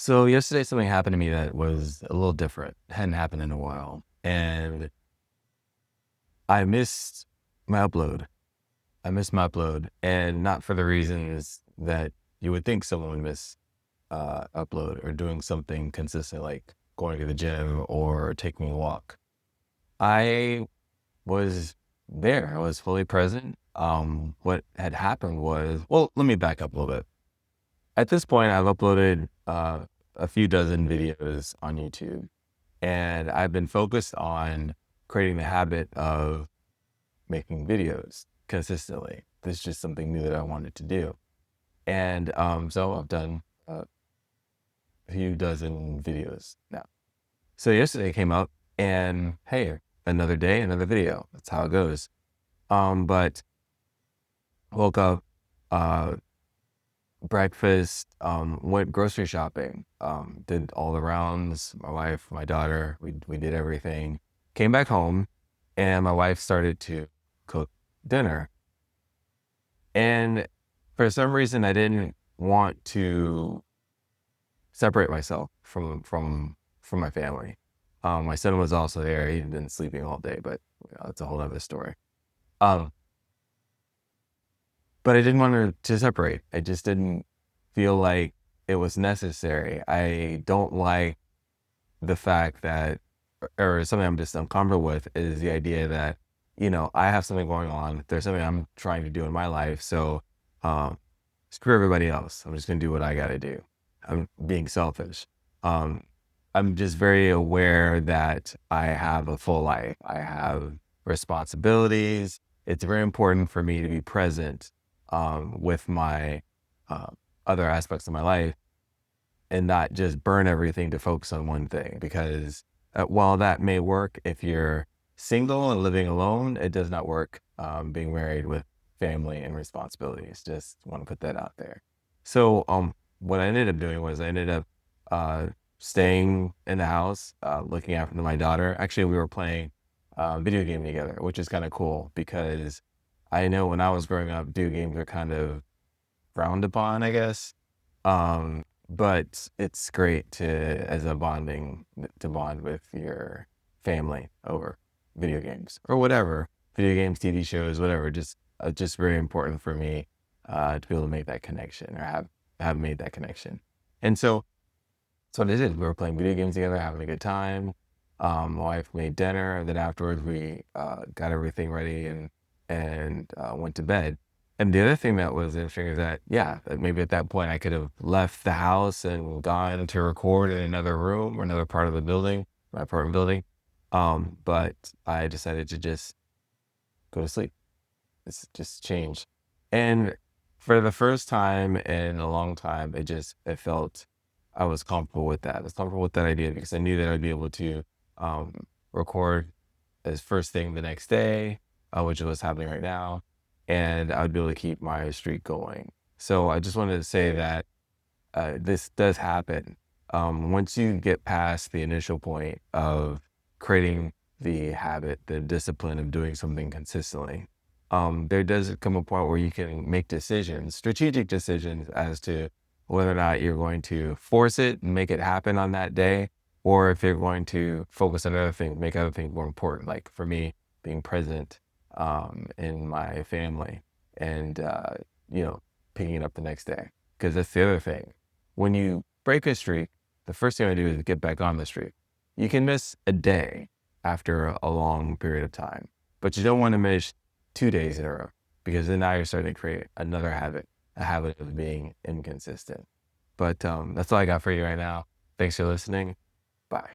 So yesterday something happened to me that was a little different. Hadn't happened in a while. And I missed my upload. I missed my upload. And not for the reasons that you would think someone would miss upload or doing something consistent like going to the gym or taking a walk. I was there. I was fully present. What had happened was, well, let me back up a little bit. At this point, I've uploaded a few dozen videos on YouTube, and I've been focused on creating the habit of making videos consistently. This is just something new that I wanted to do. And so I've done a few dozen videos now. So yesterday came up and hey, another day, another video. That's how it goes. But woke up, uh, breakfast, went grocery shopping, did all the rounds, my wife, my daughter, we did everything. Came back home and my wife started to cook dinner. And for some reason I didn't want to separate myself from my family. My son was also there. He'd been sleeping all day, but that's a whole other story. Um, but I didn't want to separate. I just didn't feel like it was necessary. I don't like the fact that, or something I'm just uncomfortable with, is the idea that, I have something going on. There's something I'm trying to do in my life. So, um, screw everybody else. I'm just going to do what I got to do. I'm being selfish. Um, I'm just very aware that I have a full life. I have responsibilities. It's very important for me to be present with my uh, other aspects of my life and not just burn everything to focus on one thing. Because while that may work if you're single and living alone, it does not work being married with family and responsibilities. Just want to put that out there. So what I ended up doing was I ended up uh, staying in the house, looking after my daughter. Actually, we were playing a video game together, which is kind of cool because I know when I was growing up, video games were kind of frowned upon, I guess. But it's great as a to bond with your family over video games or whatever, video games, TV shows, whatever. Just very important for me to be able to make that connection or have made that connection. And so what I did, we were playing video games together, having a good time. My wife made dinner, and then afterwards we got everything ready and went to bed. And the other thing that was interesting is that, yeah, that maybe at that point I could have left the house and gone to record in another room or another part of the building, my apartment building. But I decided to just go to sleep. It's just change. And for the first time in a long time, it felt I was comfortable with that. I was comfortable with that idea because I knew that I'd be able to um, record as first thing the next day, which is what's happening right now, and I would be able to keep my streak going. So I just wanted to say that this does happen. Once you get past the initial point of creating the habit, the discipline of doing something consistently, there does come a point where you can make decisions, strategic decisions as to whether or not you're going to force it and make it happen on that day, or if you're going to focus on other things, make other things more important. Like for me, being present in my family and, picking it up the next day. Because that's the other thing. When you break a streak, the first thing I do is get back on the streak. You can miss a day after a long period of time, but you don't want to miss 2 days in a row because then now you're starting to create another habit, a habit of being inconsistent. But that's all I got for you right now. Thanks for listening.